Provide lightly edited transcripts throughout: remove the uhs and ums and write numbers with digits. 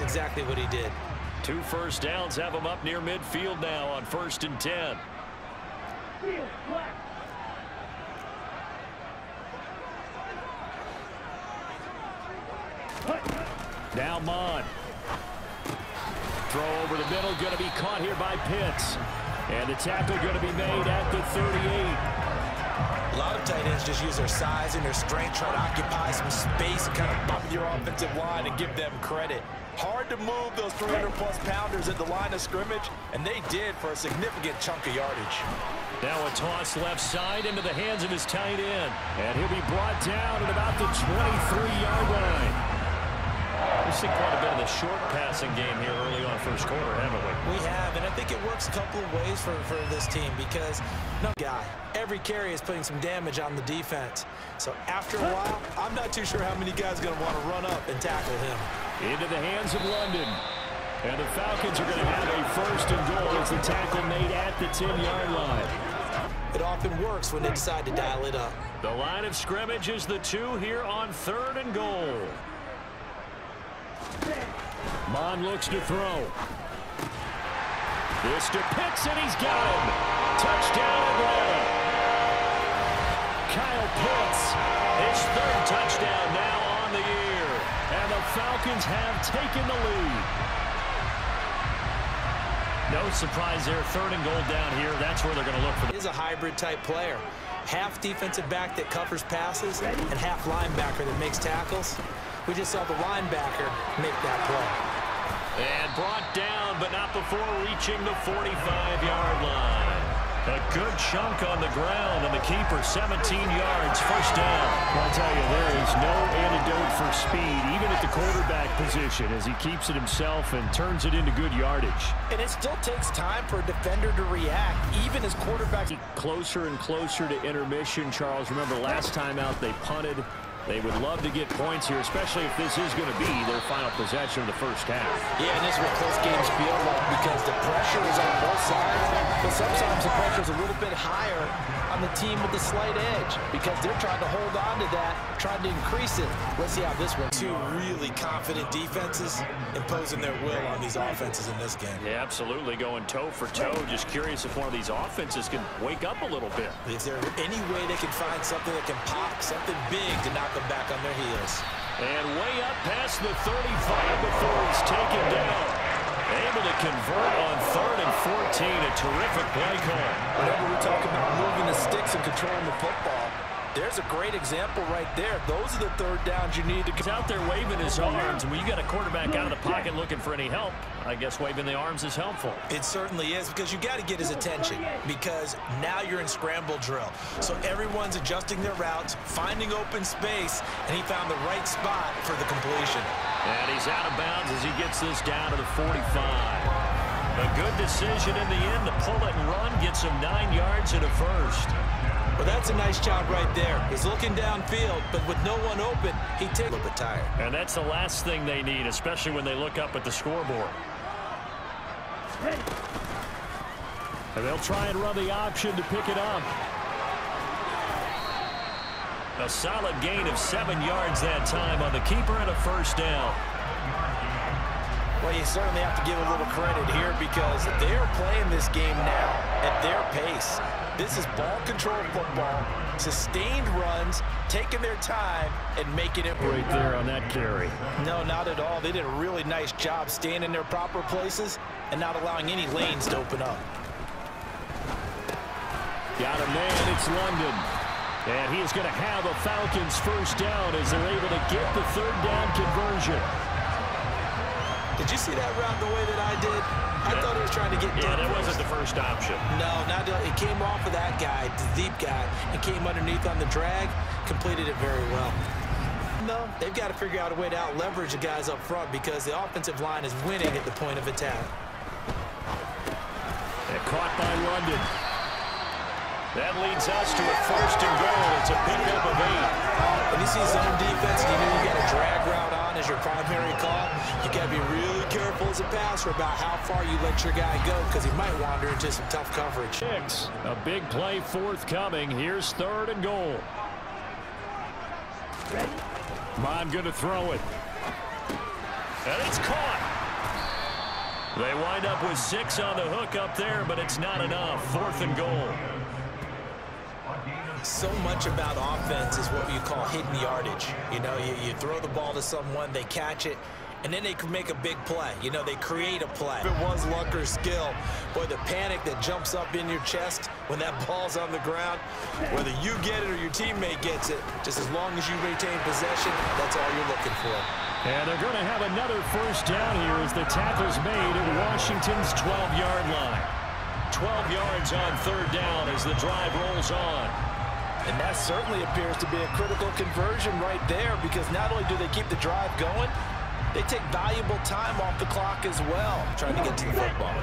exactly what he did. 2 first downs have him up near midfield now on 1st and 10. Now Mond. Throw over the middle, going to be caught here by Pitts. And the tackle going to be made at the 38. A lot of tight ends just use their size and their strength, try to occupy some space and kind of bump your offensive line and give them credit. Hard to move those 300-plus pounders at the line of scrimmage, and they did for a significant chunk of yardage. Now a toss left side into the hands of his tight end. And he'll be brought down at about the 23-yard line. We've seen quite a bit of the short passing game here early on first quarter, haven't we? We have, and I think it works a couple of ways for this team because every carry is putting some damage on the defense. So after a while, I'm not too sure how many guys are going to want to run up and tackle him. Into the hands of London. And the Falcons are going to have a 1st and goal as the tackle made at the 10-yard line. It often works when they decide to dial it up. The line of scrimmage is the 2 here on 3rd and goal. Mond looks to throw. This to Pitts, and he's got him. Touchdown, Atlanta. Kyle Pitts, his 3rd touchdown now on the year. And the Falcons have taken the lead. No surprise there. 3rd and goal down here. That's where they're going to look for. He is a hybrid type player. Half defensive back that covers passes and half linebacker that makes tackles. We just saw the linebacker make that play. And brought down, but not before reaching the 45-yard line. A good chunk on the ground, and the keeper 17 yards, 1st down. I'll tell you, there is no antidote for speed, even at the quarterback position, as he keeps it himself and turns it into good yardage. And it still takes time for a defender to react, even as quarterbacks. Closer and closer to intermission, Charles. Remember, last time out they punted. They would love to get points here, especially if this is going to be their final possession of the 1st half. Yeah, and this is what close games feel like because the pressure is on both sides, but sometimes the pressure is a little bit higher on the team with the slight edge because they're trying to hold on to that, trying to increase it. Let's see how this one. 2 really confident defenses imposing their will on these offenses in this game. Yeah, absolutely, going toe for toe. Just curious if one of these offenses can wake up a little bit. Is there any way they can find something that can pop, something big to knock them back on their heels? And way up past the 35 before he's taken down. Able to convert on 3rd and 14. A terrific play call. Whenever we talk about moving the sticks and controlling the football, there's a great example right there. Those are the 3rd downs you need to. He's out there waving his arms, and when you got a quarterback out of the pocket looking for any help, I guess waving the arms is helpful. It certainly is because you got to get his attention because now you're in scramble drill. So everyone's adjusting their routes, finding open space, and he found the right spot for the completion. And he's out of bounds as he gets this down to the 45. A good decision in the end to pull it and run, gets him 9 yards and a 1st. Well, that's a nice job right there. He's looking downfield, but with no one open, he takes a little bit tired. And that's the last thing they need, especially when they look up at the scoreboard. And they'll try and run the option to pick it up. A solid gain of 7 yards that time on the keeper and a 1st down. Well, you certainly have to give a little credit here because they are playing this game now at their pace. This is ball control football, sustained runs, taking their time, and making it right there on that carry. No, not at all. They did a really nice job staying in their proper places and not allowing any lanes to open up. Got a man, it's London. And he is going to have a Falcons 1st down as they're able to get the 3rd down conversion. Did you see that route the way that I did? I thought he was trying to get deep. Yeah, that wasn't the first option. No, not it came off of that guy, the deep guy, and came underneath on the drag, completed it very well. No, they've got to figure out a way to out-leverage the guys up front because the offensive line is winning at the point of attack. And caught by London. That leads us to a 1st and goal. It's a pickup of 8. When you see zone defense, you know you got a drag route on as your primary call. You got to be really careful as a passer about how far you let your guy go because he might wander into some tough coverage. A big play forthcoming. Here's 3rd and goal. Mond going to throw it. And it's caught. They wind up with 6 on the hook up there, but it's not enough. 4th and goal. So much about offense is what you call hidden yardage. You know, you throw the ball to someone, they catch it, and then they can make a big play. You know, they create a play. If it was luck or skill, boy, the panic that jumps up in your chest when that ball's on the ground, whether you get it or your teammate gets it, just as long as you retain possession, that's all you're looking for. And they're going to have another first down here as the tackle's made at Washington's 12-yard line. 12 yards on 3rd down as the drive rolls on. And that certainly appears to be a critical conversion right there, because not only do they keep the drive going, they take valuable time off the clock as well, trying to get to the football.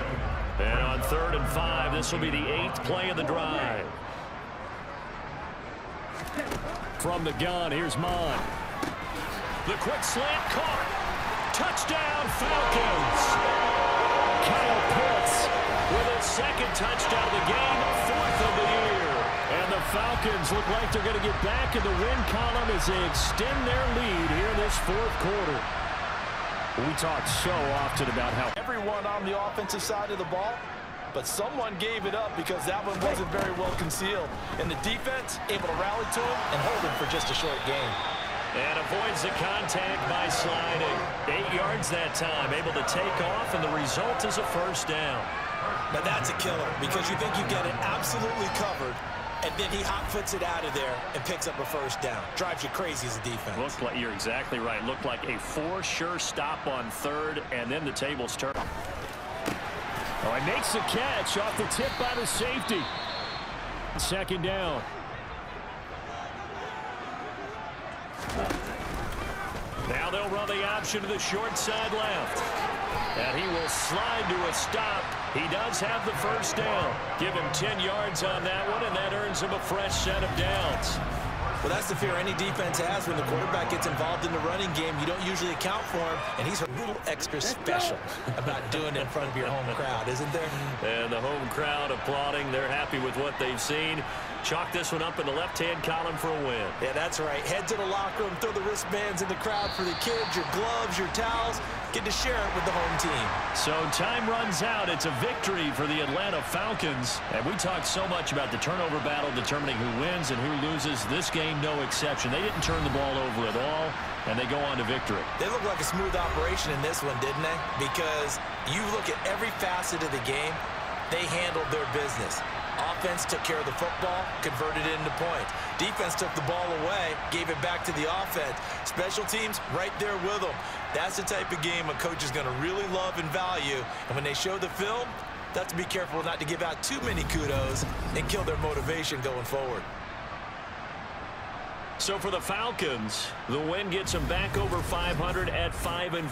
And on 3rd and 5, this will be the 8th play of the drive. From the gun, here's Mond. The quick slant caught. Touchdown, Falcons. Kyle Pitts with his 2nd touchdown of the game, 4th of the year. And the Falcons look like they're going to get back in the win column as they extend their lead here in this 4th quarter. We talk so often about how everyone on the offensive side of the ball, but someone gave it up because that one wasn't very well concealed. And the defense able to rally to him and hold him for just a short gain. And avoids the contact by sliding. 8 yards that time, able to take off, and the result is a first down. Now that's a killer, because you think you get it absolutely covered, and then he hot-foots it out of there and picks up a first down. Drives you crazy as a defense. Looked like, you're exactly right. Looked like a for-sure stop on 3rd, and then the tables turn. Oh, he makes the catch off the tip by the safety. 2nd down. Now they'll run the option to the short side left. And he will slide to a stop. He does have the first down. Give him 10 yards on that one, and that earns him a fresh set of downs. Well, that's the fear any defense has when the quarterback gets involved in the running game. You don't usually account for him, and he's a little extra special about doing it in front of your home crowd, isn't there? And the home crowd applauding. They're happy with what they've seen. Chalk this one up in the left-hand column for a win. Yeah, that's right. Head to the locker room, throw the wristbands in the crowd for the kids, your gloves, your towels. Get to share it with the home team. So time runs out. It's a victory for the Atlanta Falcons. And we talked so much about the turnover battle determining who wins and who loses. This game, no exception. They didn't turn the ball over at all, and they go on to victory. They look like a smooth operation in this one, didn't they? Because you look at every facet of the game, they handled their business. Offense took care of the football, converted it into points. Defense took the ball away, gave it back to the offense. Special teams, right there with them. That's the type of game a coach is going to really love and value. And when they show the film, they have to be careful not to give out too many kudos and kill their motivation going forward. So for the Falcons, the win gets them back over 500 at 5-4.